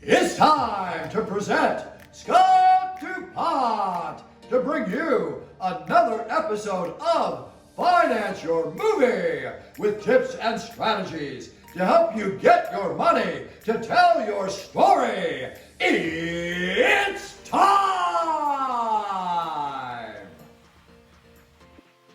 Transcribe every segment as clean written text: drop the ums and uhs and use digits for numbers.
It's time to present Scott DuPont to bring you another episode of Finance Your Movie with tips and strategies to help you get your money to tell your story. It's time!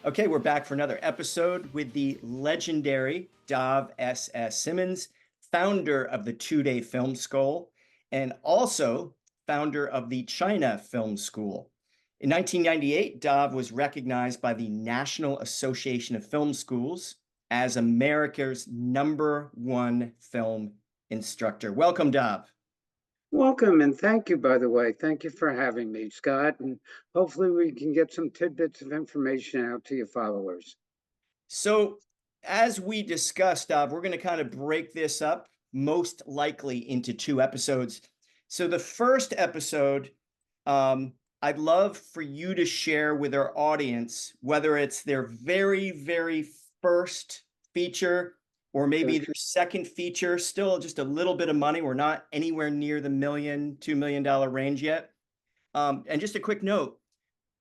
Okay, we're back for another episode with the legendary Dov S-S Simens, founder of the Two-Day Film School and also founder of the China Film School. In 1998, Dov was recognized by the National Association of Film Schools as America's #1 film instructor. Welcome, Dov. Welcome, and thank you, by the way. Thank you for having me, Scott, and hopefully we can get some tidbits of information out to your followers. So, as we discussed, we're going to kind of break this up most likely into 2 episodes. So the first episode, I'd love for you to share with our audience, whether it's their very, very first feature or maybe their second feature, still just a little bit of money. We're not anywhere near the $2 million range yet. And just a quick note,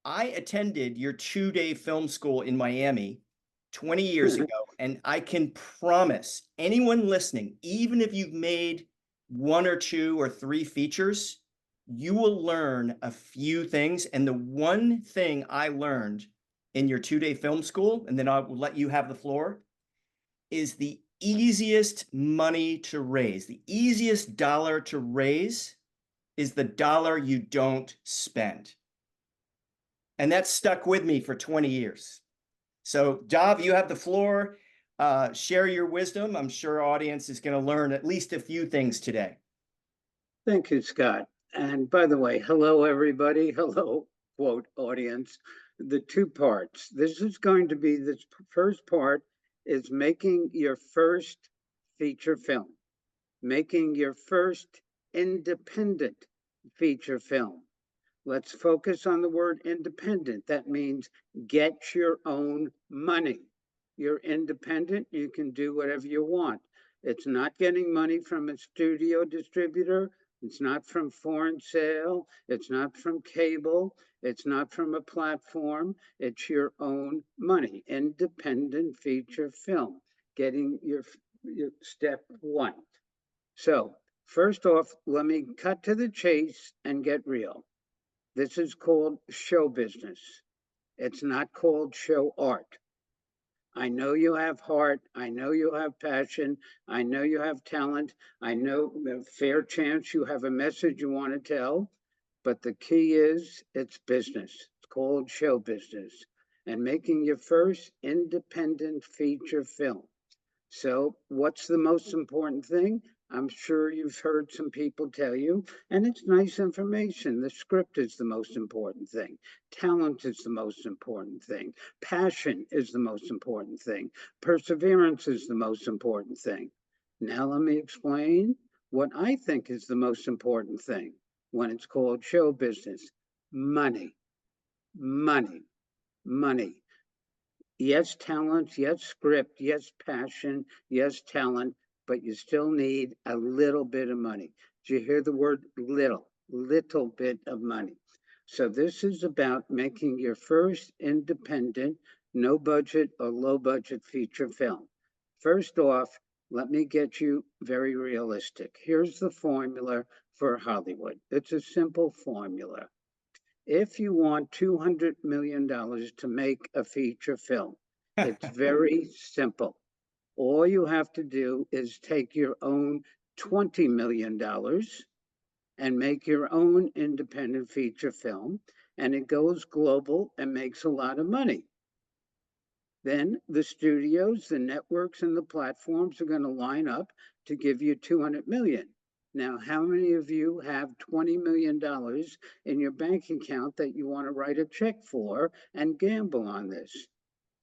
I attended your 2-day film school in Miami 20 years ago, and I can promise anyone listening, even if you've made 1 or 2 or 3 features, you will learn a few things. And the one thing I learned in your 2-day film school, and then I will let you have the floor, is the easiest money to raise. The easiest dollar to raise is the dollar you don't spend. And that stuck with me for 20 years. So, Dov, you have the floor. Share your wisdom. I'm sure our audience is going to learn at least a few things today. Thank you, Scott. And by the way, hello, everybody. Hello, quote, audience. The 2 parts. This is going to be the first part is making your first feature film, making your first independent feature film. Let's focus on the word independent. That means get your own money. You're independent, you can do whatever you want. It's not getting money from a studio distributor. It's not from foreign sale. It's not from cable. It's not from a platform. It's your own money. Independent feature film. Getting your step 1. So, first off, let me cut to the chase and get real. This is called show business. It's not called show art. I know you have heart. I know you have passion. I know you have talent. I know a fair chance you have a message you want to tell. But the key is it's business. It's called show business. And making your first independent feature film. So, what's the most important thing? I'm sure you've heard some people tell you, and it's nice information. The script is the most important thing. Talent is the most important thing. Passion is the most important thing. Perseverance is the most important thing. Now, let me explain what I think is the most important thing when it's called show business. Money, money, money. Yes, talent, yes, script, yes, passion, yes, talent, but you still need a little bit of money. Do you hear the word little? Little bit of money. So this is about making your first independent, no budget or low budget feature film. First off, let me get you very realistic. Here's the formula for Hollywood. It's a simple formula. If you want $200 million to make a feature film, it's very simple. All you have to do is take your own $20 million and make your own independent feature film, and it goes global and makes a lot of money. Then the studios, the networks, and the platforms are going to line up to give you 200 million. Now, how many of you have $20 million in your bank account that you want to write a check for and gamble on this?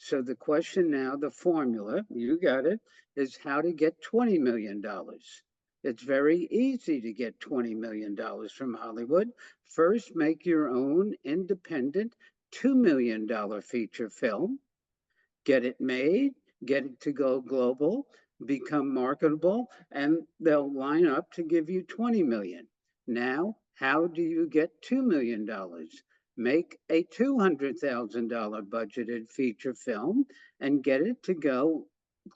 So the question now, the formula, you got it, is how to get $20 million. It's very easy to get $20 million from Hollywood. First, make your own independent $2 million feature film. Get it made, get it to go global, become marketable, and they'll line up to give you 20 million. Now, how do you get $2 million? Make a $200,000 budgeted feature film and get it to go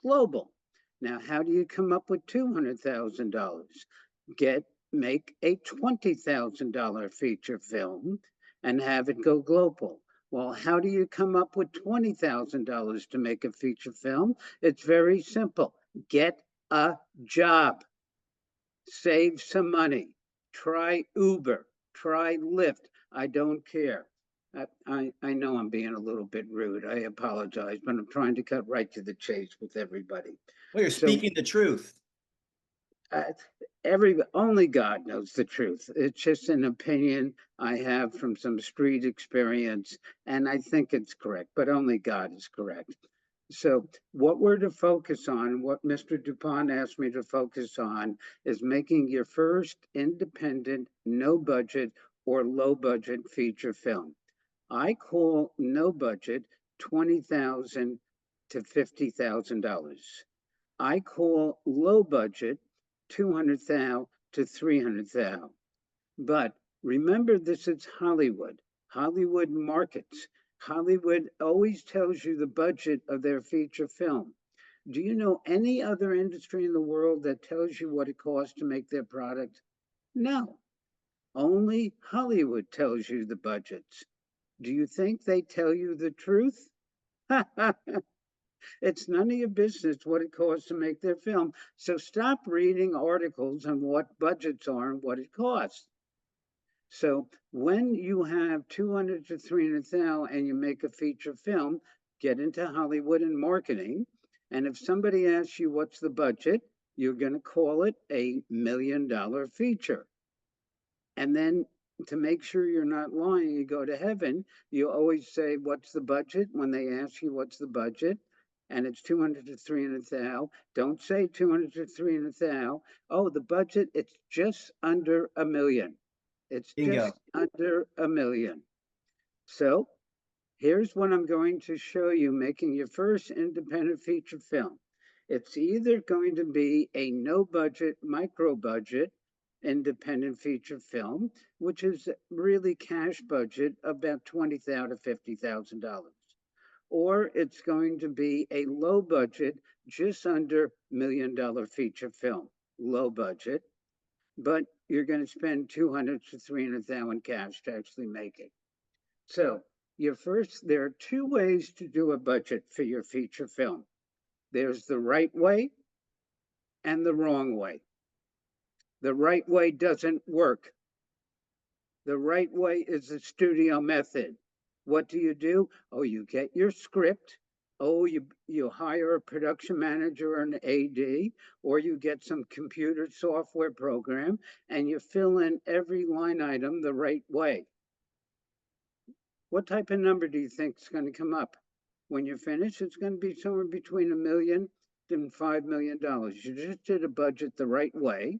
global. Now, how do you come up with $200,000? Make a $20,000 feature film and have it go global. Well, how do you come up with $20,000 to make a feature film? It's very simple. Get a job, save some money, try Uber, try Lyft. I don't care. I know I'm being a little bit rude. I apologize, but I'm trying to cut right to the chase with everybody. Well, you're So speaking the truth. only God knows the truth. It's just an opinion I have from some street experience, and I think it's correct, but only God is correct. So what we're to focus on, what Mr. DuPont asked me to focus on, is making your first independent, no budget or low budget feature film. I call no budget $20,000 to $50,000. I call low budget 200,000 to 300,000. But remember, this is Hollywood. Hollywood markets. Hollywood always tells you the budget of their feature film. Do you know any other industry in the world that tells you what it costs to make their product? No. Only Hollywood tells you the budgets. Do you think they tell you the truth? It's none of your business what it costs to make their film. So stop reading articles on what budgets are and what it costs. So when you have 200 to 300,000 and you make a feature film, get into Hollywood and marketing. And if somebody asks you what's the budget, you're going to call it $1 million feature. And then to make sure you're not lying, you go to heaven, you always say, what's the budget? When they ask you what's the budget, and it's 200 to 300,000, don't say 200 to 300,000. Oh, the budget, it's just under $1 million. It's Bingo. just under $1 million. So here's what I'm going to show you making your first independent feature film. It's either going to be a no budget, micro budget, independent feature film, which is really cash budget about $20,000 to $50,000. Or it's going to be a low budget, just under $1 million feature film, low budget, but you're going to spend 200 to 300,000 cash to actually make it. So there are two ways to do a budget for your feature film. There's the right way and the wrong way. The right way doesn't work. The right way is the studio method. What do? Oh, you get your script. Oh, you hire a production manager or an AD, or you get some computer software program and you fill in every line item the right way. What type of number do you think is going to come up? When you're finished, it's going to be somewhere between $1 million and $5 million. You just did a budget the right way.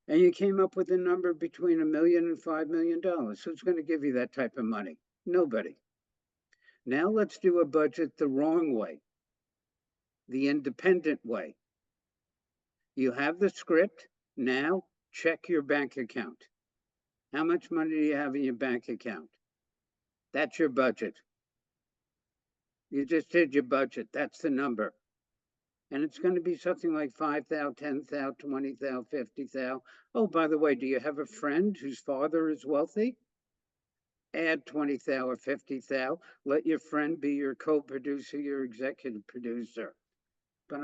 And you came up with a number between $1 million and $5 million. Who's going to give you that type of money? Nobody. Now let's do a budget the wrong way, the independent way. You have the script. Now check your bank account. How much money do you have in your bank account? That's your budget. You just did your budget. That's the number. And it's going to be something like 5,000, 10,000, 20,000, 50,000. Oh, by the way, do you have a friend whose father is wealthy? Add 20,000 or 50,000. Let your friend be your co-producer, your executive producer. But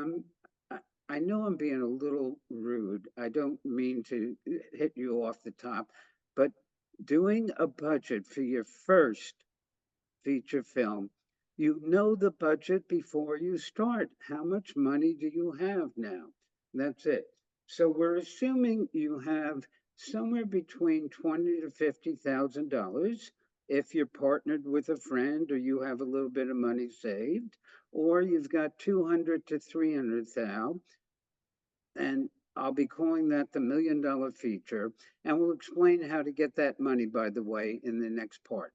I know I'm being a little rude. I don't mean to hit you off the top, but doing a budget for your first feature film, you know the budget before you start. How much money do you have now? That's it. So we're assuming you have somewhere between $20,000 to $50,000 if you're partnered with a friend or you have a little bit of money saved, or you've got 200 to 300,000, and I'll be calling that the $1 million feature, and we'll explain how to get that money, by the way, in the next part.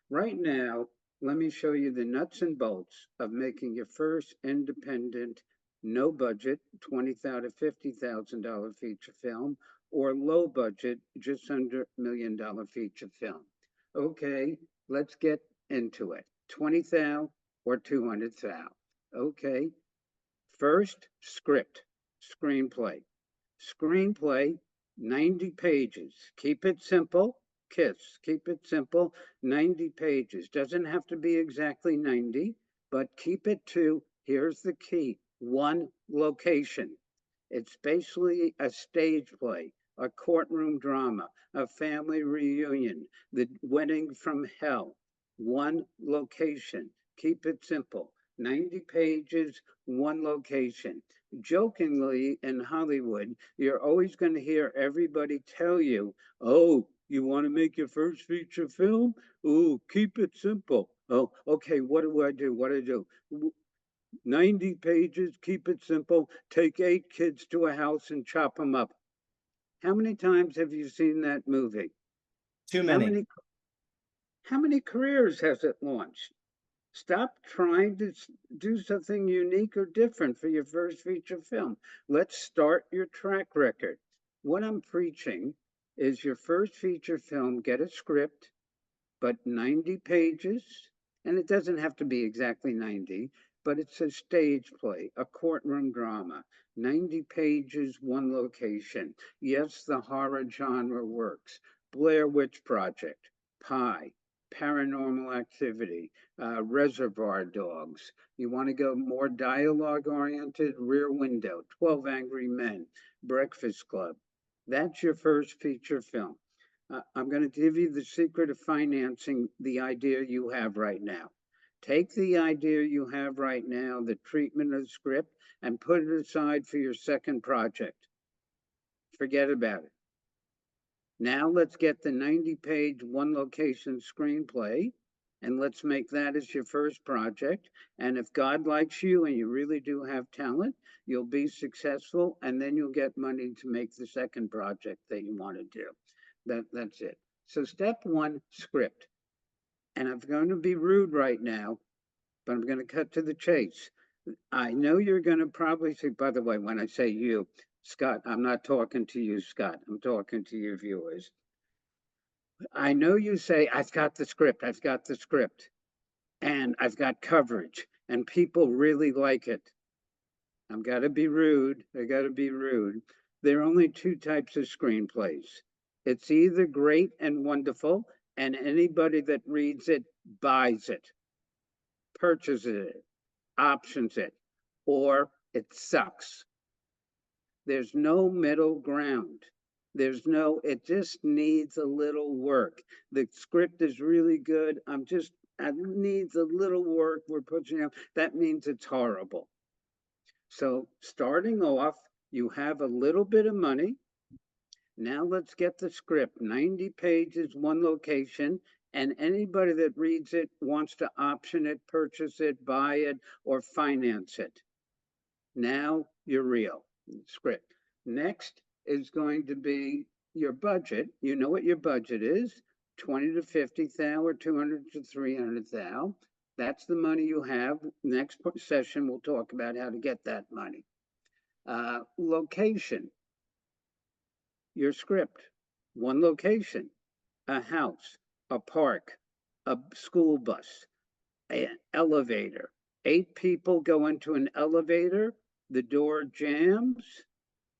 Right now, let me show you the nuts and bolts of making your first independent, no budget, $20,000 to $50,000 feature film, or low budget, just under $1 million feature film. Okay, let's get into it. 20,000 or 200,000. Okay, first, script, screenplay. Screenplay, 90 pages. Keep it simple. KISS. Keep it simple. 90 pages. Doesn't have to be exactly 90, but keep it to, here's the key, one location. It's basically a stage play, a courtroom drama, a family reunion, the wedding from hell. One location. Keep it simple. 90 pages, one location. Jokingly in Hollywood, you're always going to hear everybody tell you, oh, you want to make your first feature film? Oh, keep it simple. Oh, okay, what do I do? What do I do? 90 pages, keep it simple. Take 8 kids to a house and chop them up. How many times have you seen that movie? Too How many. many how many careers has it launched? Stop trying to do something unique or different for your first feature film. Let's start your track record. What I'm preaching is your first feature film, get a script, but 90 pages, and it doesn't have to be exactly 90, but it's a stage play, a courtroom drama. 90 pages, one location. Yes, the horror genre works. Blair Witch Project, Pie, Paranormal Activity, Reservoir Dogs. You want to go more dialogue oriented? Rear Window, 12 Angry Men, Breakfast Club. That's your first feature film. I'm going to give you the secret of financing the idea you have right now. Take the idea you have right now, the treatment of the script, and put it aside for your second project. Forget about it. Now let's get the 90-page, one location screenplay, and let's make that as your first project. And if God likes you and you really do have talent, you'll be successful, and then you'll get money to make the second project that you want to do. That's it. So step one, script. And I'm going to be rude right now, but I'm going to cut to the chase. I know you're going to probably say, by the way, when I say you, Scott, I'm not talking to you, Scott. I'm talking to your viewers. I know you say, I've got the script, I've got the script, and I've got coverage, and people really like it. I've got to be rude. I got to be rude. There are only two types of screenplays. It's either great and wonderful, and anybody that reads it buys it, purchases it, options it, or it sucks. There's no middle ground. It just needs a little work. The script is really good. It needs a little work. We're pushing out. That means it's horrible. So starting off, you have a little bit of money. Now let's get the script, 90 pages, one location, and anybody that reads it wants to option it, purchase it, buy it, or finance it. Now you're real, script. Next is going to be your budget. You know what your budget is, 20 to 50,000 or 200 to 300,000. That's the money you have. Next session, we'll talk about how to get that money. Location, your script, one location, a house, a park, a school bus, an elevator. 8 people go into an elevator, the door jams.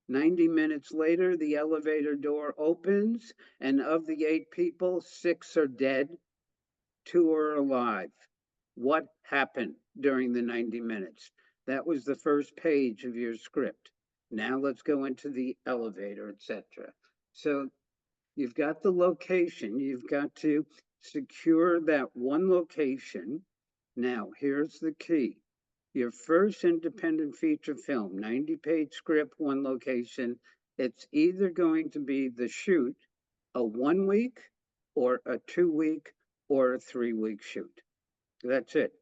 90 minutes later, the elevator door opens, and of the 8 people, 6 are dead, 2 are alive. What happened during the 90 minutes? That was the first page of your script. Now let's go into the elevator, etc. So you've got the location, you've got to secure that one location. Now, here's the key. Your first independent feature film, 90-page script, one location, it's either going to be the shoot, a 1 week, or a 2 week, or a 3 week shoot. That's it.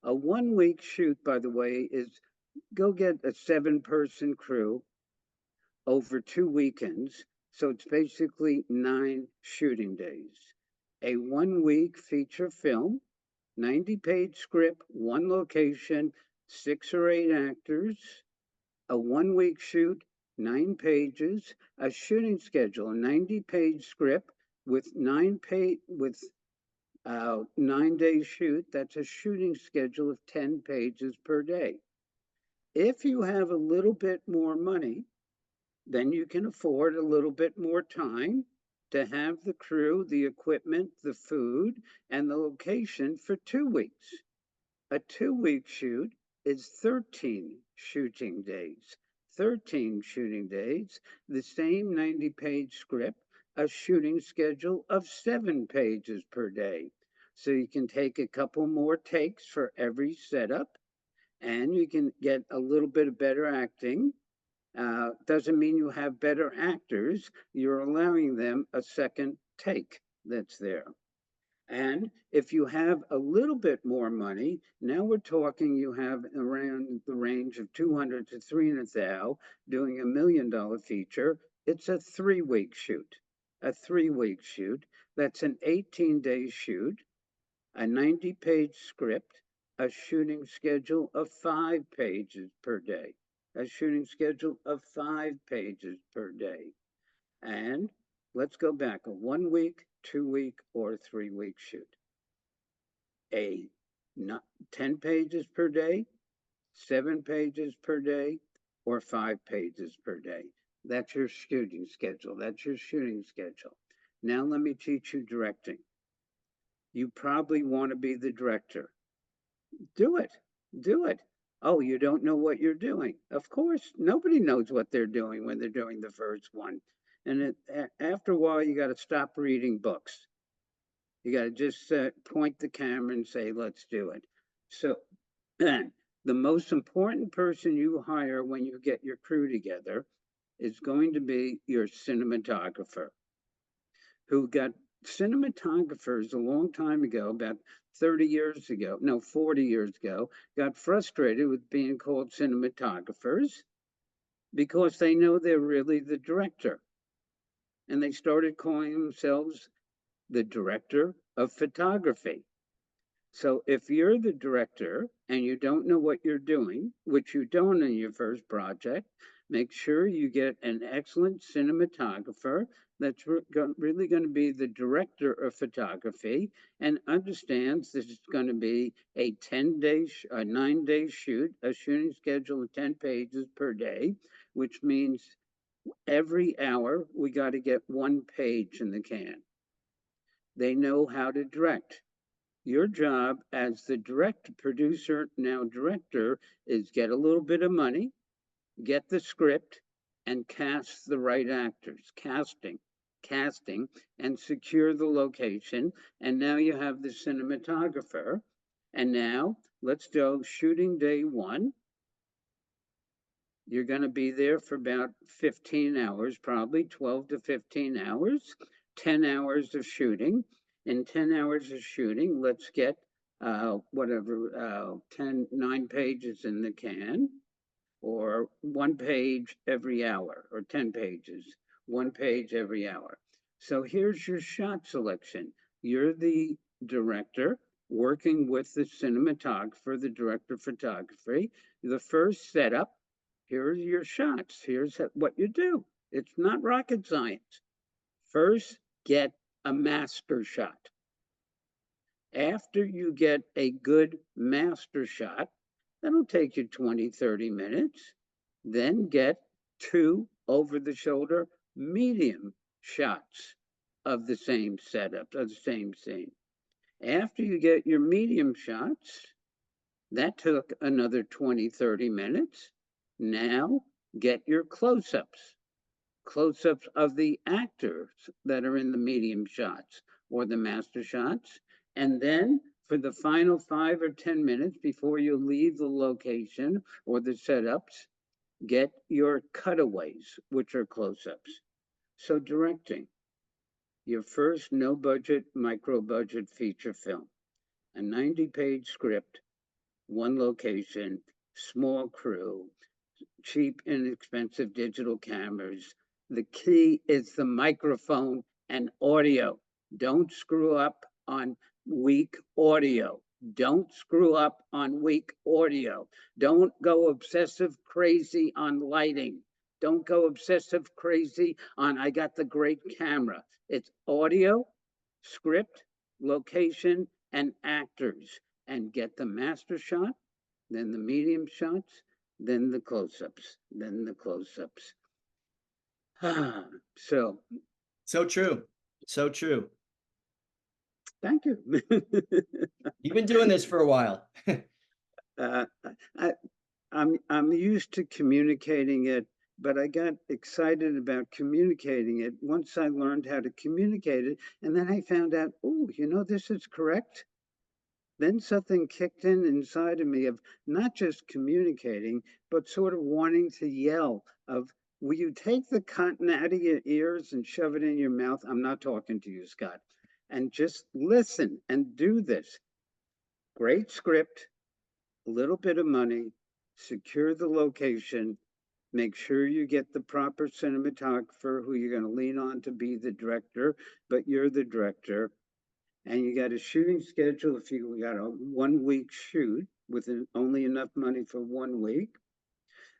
A 1 week shoot, by the way, is go get a 7-person crew over 2 weekends. So it's basically 9 shooting days. A 1 week feature film 90-page script, one location, 6 or 8 actors, a 1-week shoot, 9 pages, a shooting schedule, a 90-page script with 9-day shoot. That's a shooting schedule of 10 pages per day. If you have a little bit more money, then you can afford a little bit more time to have the crew, the equipment, the food, and the location for 2 weeks. A 2-week shoot is 13 shooting days. 13 shooting days, the same 90-page script, a shooting schedule of 7 pages per day. So you can take a couple more takes for every setup, and you can get a little bit of better acting. Doesn't mean you have better actors. You're allowing them a second take that's there. And if you have a little bit more money, now we're talking you have around the range of 200 to 300,000 doing $1 million feature. It's a 3-week shoot. A 3-week shoot. That's an 18-day shoot, a 90-page script, a shooting schedule of 5 pages per day. A shooting schedule of 5 pages per day. And let's go back, a 1-week, 2-week, or 3-week shoot. A 10 pages per day, 7 pages per day, or 5 pages per day. That's your shooting schedule. That's your shooting schedule. Now let me teach you directing. You probably want to be the director. Do it. Do it. Oh, you don't know what you're doing. Of course, nobody knows what they're doing when they're doing the first one. And after a while, you got to stop reading books. You got to just point the camera and say, let's do it. So the most important person you hire when you get your crew together is going to be your cinematographer, who got cinematographers a long time ago, about 30 years ago, no, 40 years ago, got frustrated with being called cinematographers because they know they're really the director. And they started calling themselves the director of photography. So if you're the director and you don't know what you're doing, which you don't in your first project, make sure you get an excellent cinematographer that's really going to be the director of photography and understands this is going to be a 9-day shoot, a shooting schedule of 10 pages per day, which means every hour we got to get 1 page in the can. They know how to direct. Your job as the director, producer, now director, is get a little bit of money, get the script, and cast the right actors. Casting, and secure the location. And now you have the cinematographer. And now let's go shooting day 1. You're going to be there for about 15 hours, probably 12 to 15 hours, 10 hours of shooting. In 10 hours of shooting, let's get 9 pages in the can, or 1 page every hour, or 10 pages, 1 page every hour. So here's your shot selection. You're the director working with the cinematographer, the director of photography. The first setup, here are your shots. Here's what you do. It's not rocket science. First, get a master shot. After you get a good master shot, that'll take you 20, 30 minutes. Then get 2 over-the-shoulder medium shots of the same setup, of the same scene. After you get your medium shots, that took another 20, 30 minutes. Now get your close-ups of the actors that are in the medium shots or the master shots. And then for the final 5 or 10 minutes before you leave the location or the setups, get your cutaways, which are close-ups. So directing, your first no-budget, micro-budget feature film, a 90-page script, 1 location, small crew, cheap, inexpensive digital cameras. The key is the microphone and audio. Don't screw up on weak audio. Don't screw up on weak audio. Don't go obsessive crazy on lighting. Don't go obsessive crazy on I got the great camera. It's audio, script, location, and actors. And get the master shot, then the medium shots, then the close-ups, then the close-ups. So So true. So true. thank you. You've been doing this for a while. uh, I, I'm used to communicating it, but I got excited about communicating it once I learned how to communicate it, and then I found out, oh, this is correct. Then something kicked in inside of me of not just communicating, but sort of wanting to yell of, will you take the cotton out of your ears and shove it in your mouth? I'm not talking to you, Scott. And just listen and do this. Great script, a little bit of money, secure the location, make sure you get the proper cinematographer who you're going to lean on to be the director, but you're the director. And you got a shooting schedule. If you got a 1 week shoot with only enough money for 1 week,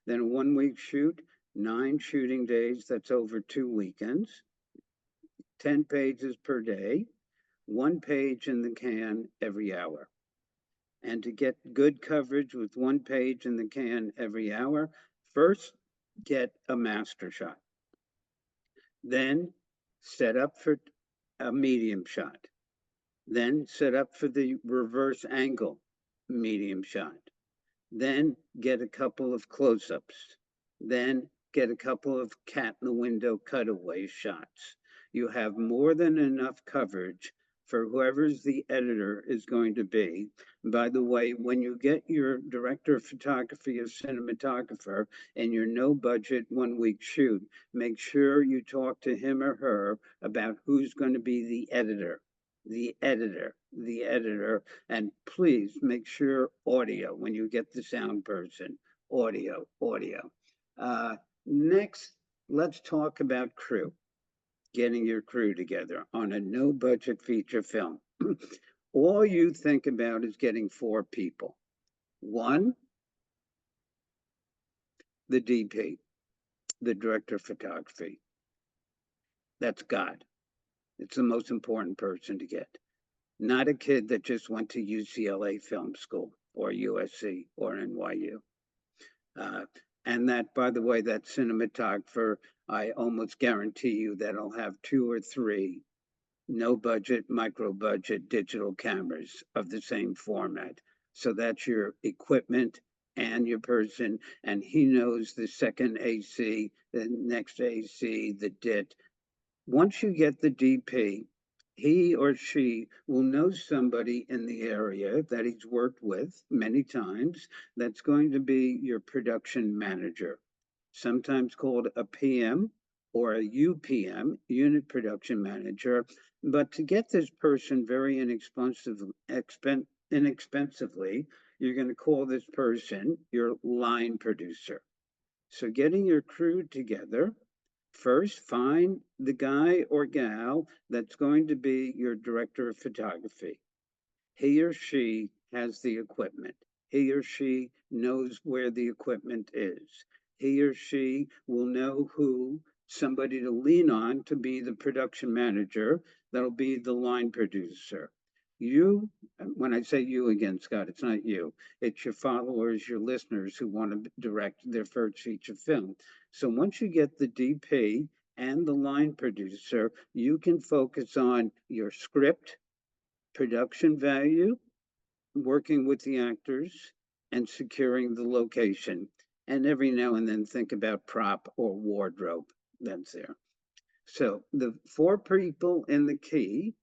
then a 1 week shoot, 9 shooting days, that's over 2 weekends, 10 pages per day, 1 page in the can every hour. And to get good coverage with 1 page in the can every hour, first get a master shot. Then set up for a medium shot. Then set up for the reverse angle medium shot. Then get a couple of close-ups. Then get a couple of cat in the window cutaway shots. You have more than enough coverage for whoever's the editor is going to be. By the way, when you get your director of photography or cinematographer and your no budget 1 week shoot, make sure you talk to him or her about who's going to be the editor, and please make sure audio when you get the sound person, audio. Next, let's talk about crew, getting your crew together on a no budget feature film. All you think about is getting 4 people. 1, the DP, the director of photography. That's God. It's the most important person to get. Not a kid that just went to UCLA Film School or USC or NYU. And that, by the way, that cinematographer, I almost guarantee you that I'll have 2 or 3 no budget, micro budget digital cameras of the same format. So that's your equipment and your person, and he knows the second AC, the next AC, the DIT. Once you get the DP, he or she will know somebody in the area that he's worked with many times that's going to be your production manager, sometimes called a PM or a UPM, unit production manager. But to get this person very inexpensively, you're going to call this person your line producer. So getting your crew together, first, find the guy or gal that's going to be your director of photography. He or she has the equipment. He or she knows where the equipment is. He or she will know who somebody to lean on to be the production manager. That'll be the line producer. You, when I say you again, Scott, it's not you. It's your followers, your listeners who want to direct their first feature film. So once you get the DP and the line producer, you can focus on your script, production value, working with the actors, and securing the location. And every now and then think about prop or wardrobe that's there. So the 4 people in the key,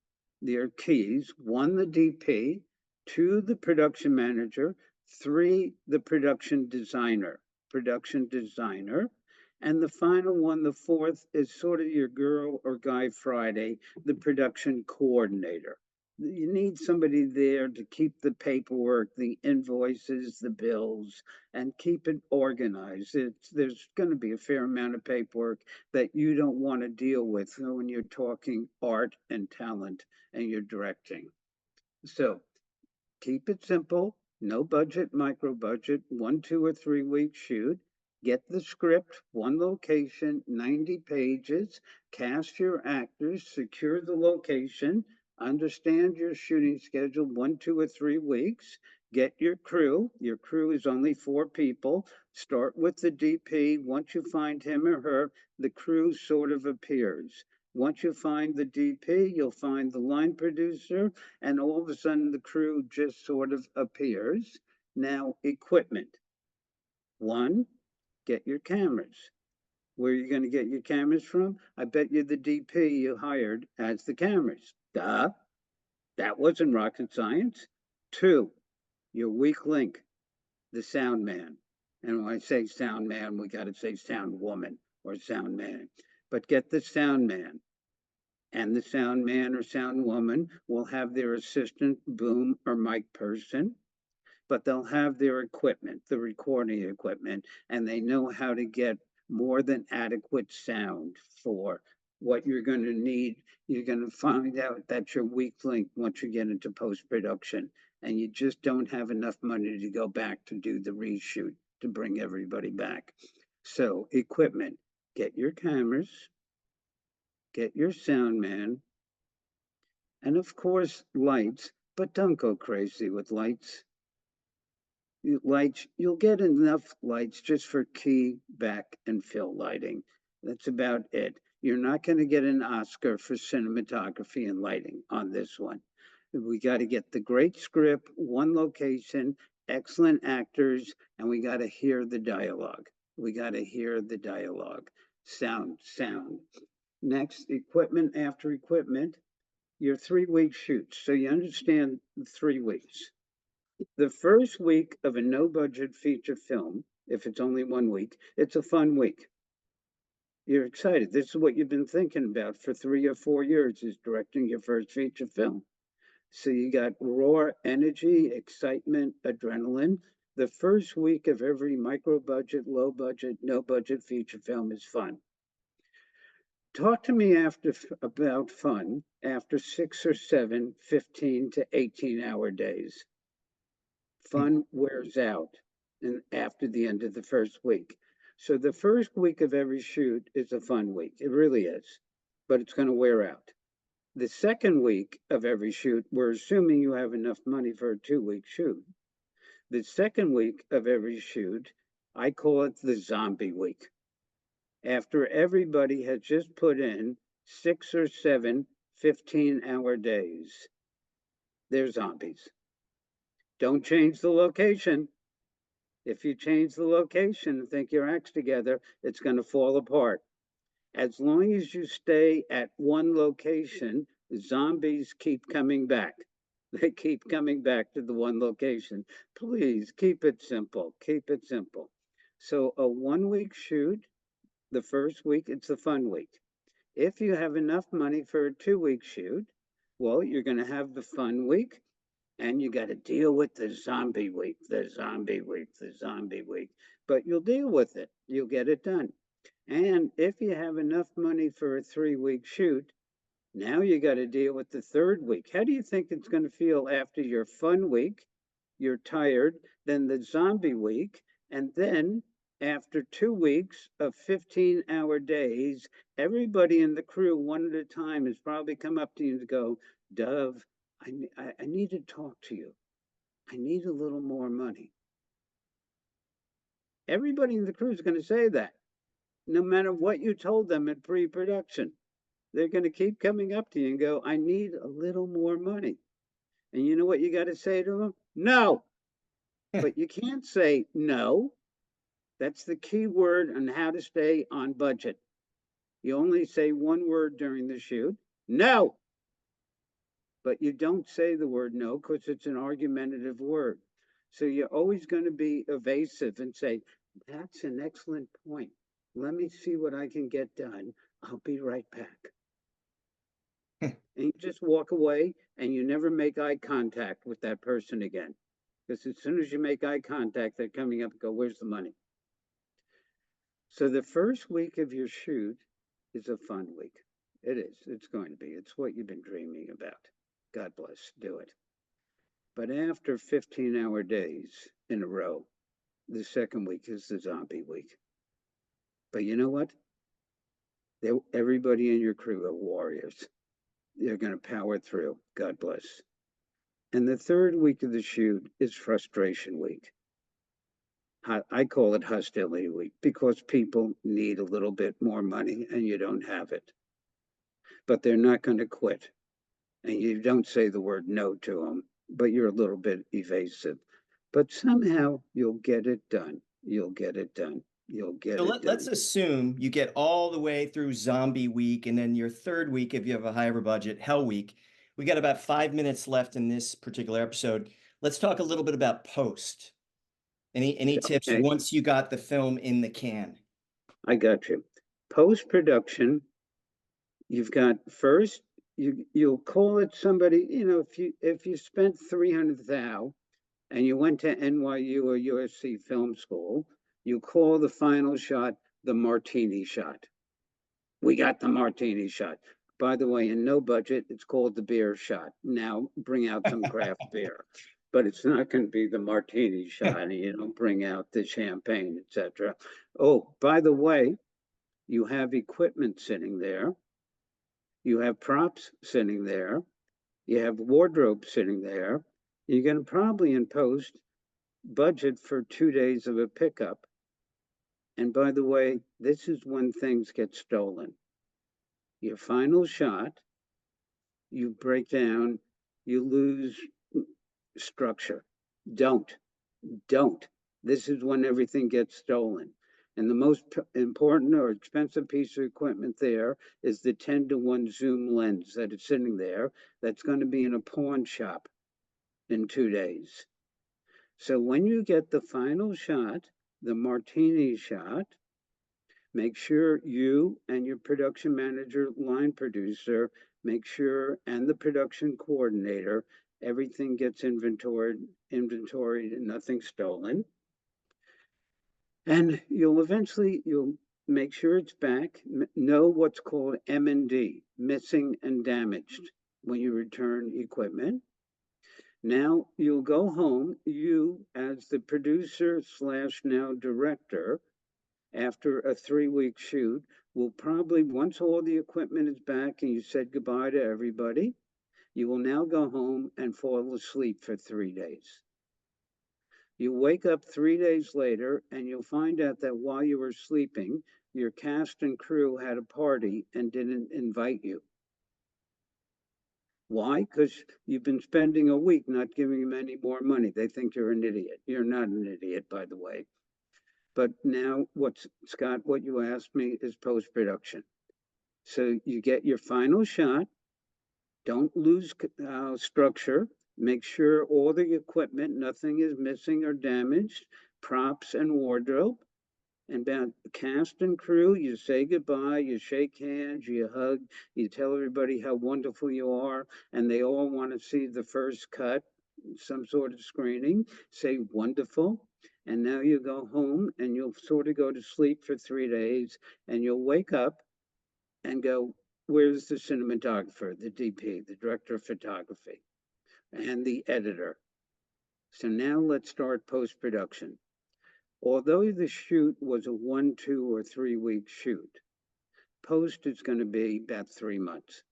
their keys: 1, the DP; 2, the production manager; 3, the production designer. And the final one, the 4th, is sort of your girl or guy Friday, the production coordinator. You need somebody there to keep the paperwork, the invoices, the bills, and keep it organized. There's going to be a fair amount of paperwork that you don't want to deal with when you're talking art and talent and you're directing. So Keep it simple, no budget, micro budget, 1, 2, or 3 week shoot. Get the script, one location, 90 pages, cast your actors, secure the location, understand your shooting schedule, 1, 2, or 3 weeks. Get your crew. Your crew is only 4 people. Start with the DP. Once you find him or her, the crew sort of appears. Once you find the DP, you'll find the line producer, and all of a sudden the crew just sort of appears. Now, equipment. One, get your cameras. Where are you going to get your cameras from? I bet you the DP you hired has the cameras. Duh. That wasn't rocket science. Two, your weak link, the sound man. And when I say sound man, we got to say sound woman or sound man. But get the sound man. And the sound man or sound woman will have their assistant boom or mic person, but they'll have their equipment, the recording equipment, and they know how to get more than adequate sound for what you're going to need. You're going to find out that's your weak link once you get into post-production, and you just don't have enough money to go back to do the reshoot to bring everybody back. So equipment, get your cameras, get your sound man, and of course lights, but don't go crazy with lights. Lights, you'll get enough lights just for key, back, and fill lighting. That's about it. You're not going to get an Oscar for cinematography and lighting on this one. We got to get the great script, one location, excellent actors, and we got to hear the dialogue. We got to hear the dialogue. Sound, sound. Next, equipment after equipment, your 3 week shoots. So you understand the 3 weeks. The first week of a no budget feature film, if it's only 1 week, it's a fun week. You're excited. This is what you've been thinking about for 3 or 4 years, is directing your first feature film. So you got raw energy, excitement, adrenaline. The first week of every micro budget, low budget, no budget feature film is fun. Talk to me about fun after 6 or 7, 15 to 18-hour days. Fun wears out after the end of the first week. So the first week of every shoot is a fun week. It really is, but it's going to wear out. The second week of every shoot, we're assuming you have enough money for a 2 week shoot. The second week of every shoot, I call it the zombie week. After everybody has just put in 6 or 7 15-hour days, they're zombies. Don't change the location. If you change the location and think your act's together, it's going to fall apart. As long as you stay at one location, zombies keep coming back. They keep coming back to the one location. Please keep it simple. Keep it simple. So a 1 week shoot, the first week, it's a fun week. If you have enough money for a 2 week shoot, well, you're going to have the fun week, and you got to deal with the zombie week, the zombie week, the zombie week. But you'll deal with it. You'll get it done. And if you have enough money for a 3 week shoot, now you got to deal with the third week. How do you think it's going to feel after your fun week? You're tired, then the zombie week, and then after 2 weeks of 15-hour days, everybody in the crew, one at a time, has probably come up to you and go, Dov, I need to talk to you. I need a little more money. Everybody in the crew is going to say that, no matter what you told them at pre-production. They're going to keep coming up to you and go, I need a little more money. And you know what you got to say to them? No. But you can't say no. That's the key word on how to stay on budget. You only say one word during the shoot, no. But you don't say the word no because it's an argumentative word. So you're always going to be evasive and say, that's an excellent point. Let me see what I can get done. I'll be right back. And you just walk away, and you never make eye contact with that person again. Because as soon as you make eye contact, they're coming up and go, where's the money? So the first week of your shoot is a fun week. It is. It's going to be. It's what you've been dreaming about. God bless. Do it. But after 15-hour days in a row, the second week is the zombie week. But you know what? Everybody in your crew are warriors. They're going to power through. God bless. And the third week of the shoot is frustration week. I call it hostility week because people need a little bit more money and you don't have it. But they're not going to quit. And you don't say the word no to them, but you're a little bit evasive. But somehow you'll get it done. You'll get it done. You'll get So it let's done. assume you get all the way through zombie week, and then your third week, if you have a higher budget, hell week. We got about 5 minutes left in this particular episode. Let's talk a little bit about post. Any tips Okay, once you got the film in the can? I got you. Post-production, you've got first, you'll call it somebody, if you spent 300,000 and you went to NYU or USC Film School, you call the final shot the martini shot. We got the martini shot. By the way, in no budget, it's called the beer shot. Now bring out some craft beer, but it's not going to be the martini shot. And you don't bring out the champagne, etc. Oh, by the way, you have equipment sitting there. You have props sitting there. You have wardrobe sitting there. You're going to probably in post budget for 2 days of a pickup. And by the way, this is when things get stolen. Your final shot, you break down, you lose structure. Don't. This is when everything gets stolen. And the most important or expensive piece of equipment there is the 10-to-1 zoom lens that is sitting there that's going to be in a pawn shop in 2 days. So when you get the final shot, the martini shot, make sure you and your production manager, line producer, make sure, and the production coordinator, everything gets inventoried, and nothing stolen. And you'll make sure it's back, know what's called M&D, missing and damaged, when you return equipment. Now you'll go home, you as the producer / now director, after a 3-week shoot, will probably, once all the equipment is back and you said goodbye to everybody, you will now go home and fall asleep for 3 days. You wake up 3 days later and you'll find out that while you were sleeping, your cast and crew had a party and didn't invite you. Why? Because you've been spending a week not giving them any more money. They think you're an idiot. You're not an idiot, by the way. But now Scott, what you asked me is post-production. So you get your final shot. Don't lose structure. Make sure all the equipment, nothing is missing or damaged, props and wardrobe. And about the cast and crew, you say goodbye, you shake hands, you hug, you tell everybody how wonderful you are, and they all want to see the first cut, some sort of screening, say wonderful. And now you go home and you'll sort of go to sleep for 3 days and you'll wake up and go, where's the cinematographer, the DP, the director of photography, and the editor? So now let's start post-production. Although the shoot was a 1, 2, or 3 week shoot, post is going to be about 3 months.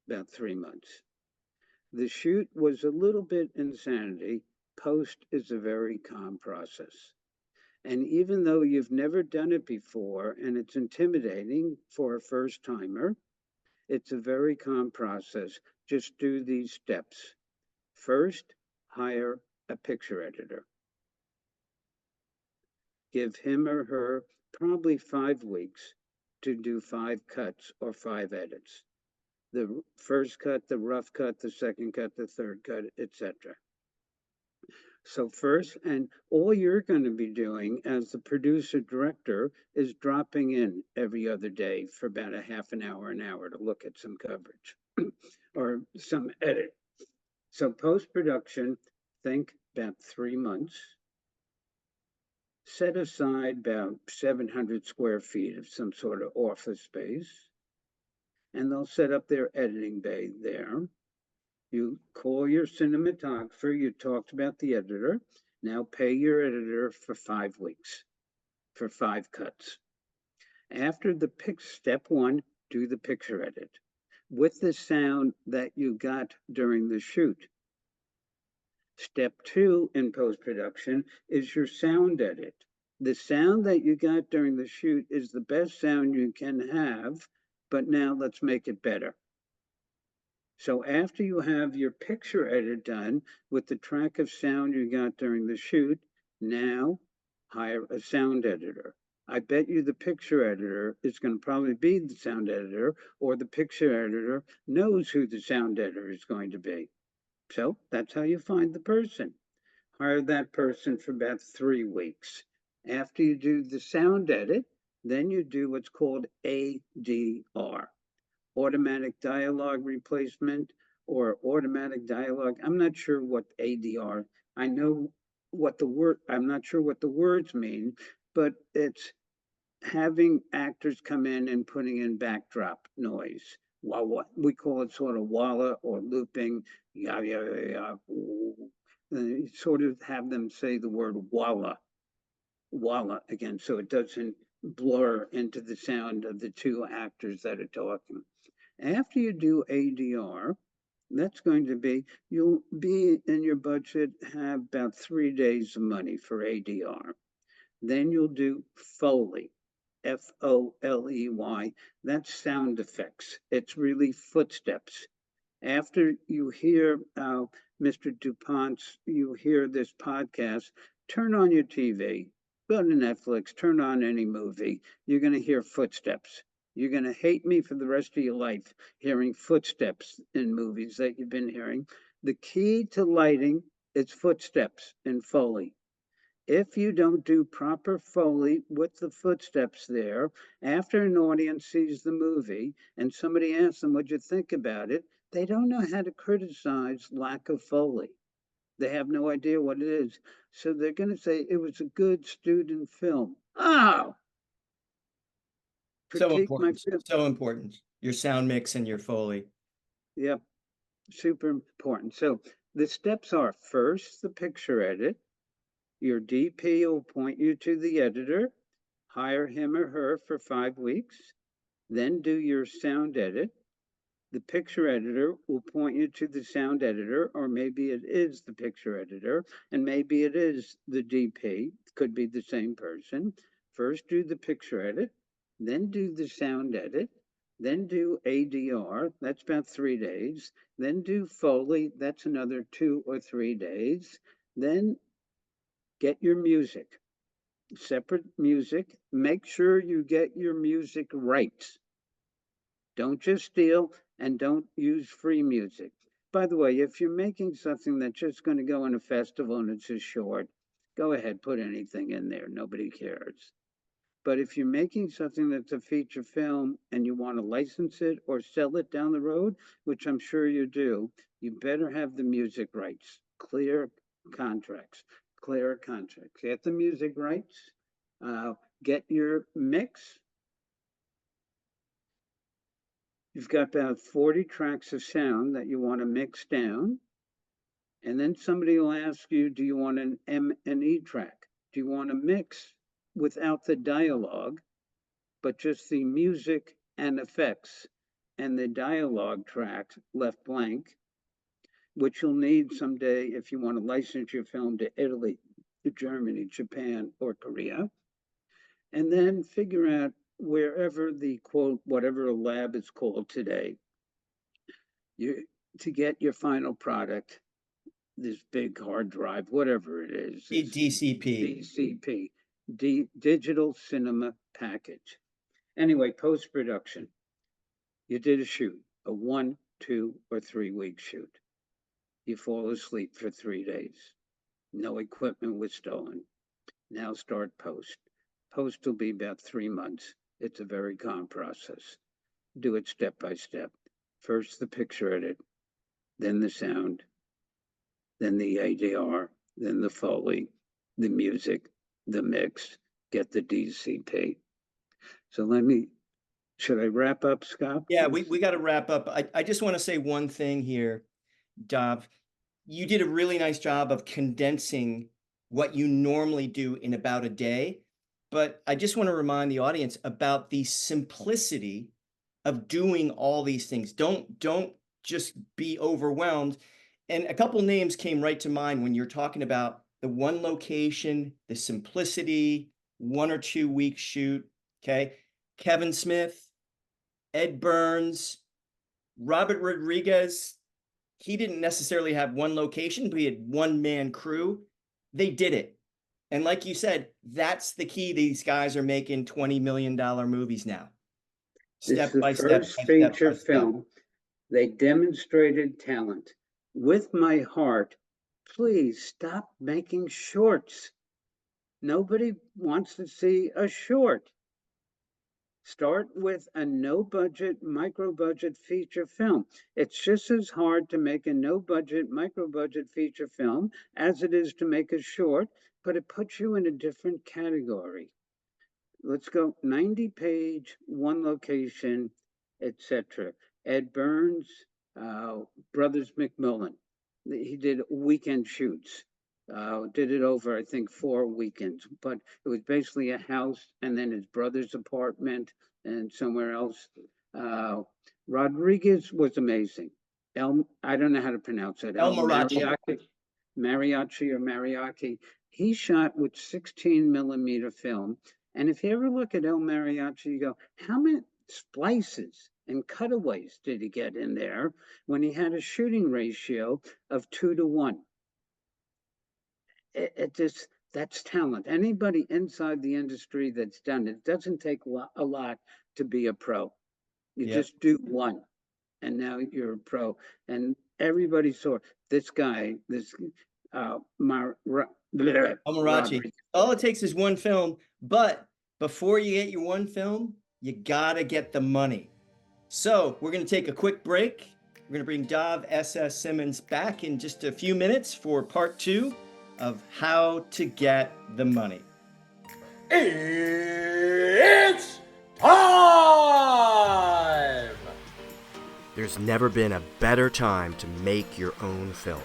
About 3 months. The shoot was a little bit insanity. Post is a very calm process. And even though you've never done it before and it's intimidating for a first timer, it's a very calm process. Just do these steps. First, hire a picture editor. Give him or her probably 5 weeks to do 5 cuts or 5 edits. The first cut, the rough cut, the second cut, the third cut, etc. So first, and all you're going to be doing as the producer director is dropping in every other day for about a half an hour to look at some coverage or some edit. So post-production, think about 3 months. Set aside about 700 square feet of some sort of office space, and they'll set up their editing bay there. You call your cinematographer, you talked about the editor. Now pay your editor for 5 weeks, for 5 cuts. After the step one, do the picture edit with the sound that you got during the shoot. Step two in post-production is your sound edit. The sound that you got during the shoot is the best sound you can have, but now let's make it better. So after you have your picture edit done with the track of sound you got during the shoot, now hire a sound editor. I bet you the picture editor is going to probably be the sound editor, or the picture editor knows who the sound editor is going to be. So that's how you find the person. Hire that person for about 3 weeks. After you do the sound edit, then you do what's called ADR, automatic dialogue replacement, or automatic dialogue. I'm not sure what ADR. I know what the word. I'm not sure what the words mean, but it's having actors come in and putting in backdrop noise. Well, we call it sort of walla or looping. Yeah, yeah, yeah, yeah. Sort of have them say the word walla again, so it doesn't blur into the sound of the two actors that are talking. After you do ADR, that's going to be, you'll be in your budget, have about 3 days of money for ADR. Then you'll do Foley, Foley. That's sound effects. It's really footsteps. After you hear Mr. DuPont's, you hear this podcast, turn on your TV, go to Netflix, turn on any movie. You're going to hear footsteps. You're going to hate me for the rest of your life hearing footsteps in movies that you've been hearing. The key to lighting is footsteps in Foley. If you don't do proper Foley with the footsteps there, after an audience sees the movie and somebody asks them, what'd you think about it? They don't know how to criticize lack of Foley. They have no idea what it is. So they're going to say it was a good student film. Oh, So critique my important, so important. Your sound mix and your Foley. Yep, super important. So the steps are: first, the picture edit. Your DP will point you to the editor, hire him or her for 5 weeks, then do your sound edit. The picture editor will point you to the sound editor, or maybe it is the picture editor, and maybe it is the DP. It could be the same person. First, do the picture edit, then do the sound edit, then do ADR. That's about 3 days. Then do Foley. That's another 2 or 3 days. Then get your music, separate music. Make sure you get your music right. Don't just steal, and don't use free music. By the way, if you're making something that's just going to go in a festival and it's just short, go ahead, put anything in there. Nobody cares. But if you're making something that's a feature film and you want to license it or sell it down the road, which I'm sure you do, you better have the music rights. Clear contracts. Get the music rights. Get your mix. You've got about 40 tracks of sound that you want to mix down. And then somebody will ask you, do you want an M&E track? Do you want a mix without the dialogue, but just the music and effects and the dialogue track left blank, which you'll need someday if you want to license your film to Italy, to Germany, Japan, or Korea. And then figure out wherever the quote, whatever lab is called today, to get your final product, this big hard drive, whatever it is. DCP. Digital cinema package. Anyway, post-production. You did a shoot, a 1, 2, or 3 week shoot. You fall asleep for 3 days. No equipment was stolen. Now start post. Post will be about 3 months. It's a very calm process. Do it step by step. First the picture edit, then the sound, then the ADR, then the Foley, the music, the mix, get the DCP. So should I wrap up, Scott? Yeah, we got to wrap up. I just want to say one thing here. Dov, you did a really nice job of condensing what you normally do in about a day. But I just want to remind the audience about the simplicity of doing all these things. Don't just be overwhelmed. And a couple names came right to mind when you're talking about the one location, the simplicity, 1 or 2 week shoot. Okay. Kevin Smith, Ed Burns, Robert Rodriguez. He didn't necessarily have one location, but he had one man crew. They did it. And like you said, that's the key. These guys are making $20 million movies now. This is Step the by step first by step by feature step. film. They demonstrated talent. With my heart, please stop making shorts. Nobody wants to see a short. Start with a no-budget, micro-budget feature film. It's just as hard to make a no-budget, micro-budget feature film as it is to make a short, but it puts you in a different category. Let's go 90-page, one location, etc. Ed Burns, Brothers McMillan. He did weekend shoots. Did it over, I think, 4 weekends, but it was basically a house and then his brother's apartment and somewhere else. Rodriguez was amazing. I don't know how to pronounce it. El Mariachi. Mariachi. He shot with 16 millimeter film. And if you ever look at El Mariachi, you go, how many splices and cutaways did he get in there when he had a shooting ratio of 2-to-1? It just, that's talent. Anybody inside the industry that's done it, doesn't take a lot to be a pro. You just do one, and now you're a pro. And everybody saw this guy, this Amarachi. All it takes is one film, but before you get your one film, you gotta get the money. So we're gonna take a quick break. We're gonna bring Dov S-S Simens back in just a few minutes for part 2 of how to get the money. It's time! There's never been a better time to make your own film.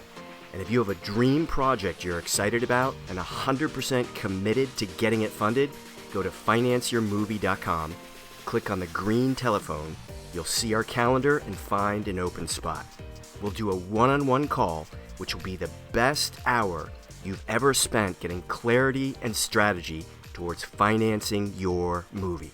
And if you have a dream project you're excited about and 100% committed to getting it funded, go to financeyourmovie.com, click on the green telephone, you'll see our calendar and find an open spot. We'll do a one-on-one call, which will be the best hour you've ever spent getting clarity and strategy towards financing your movie.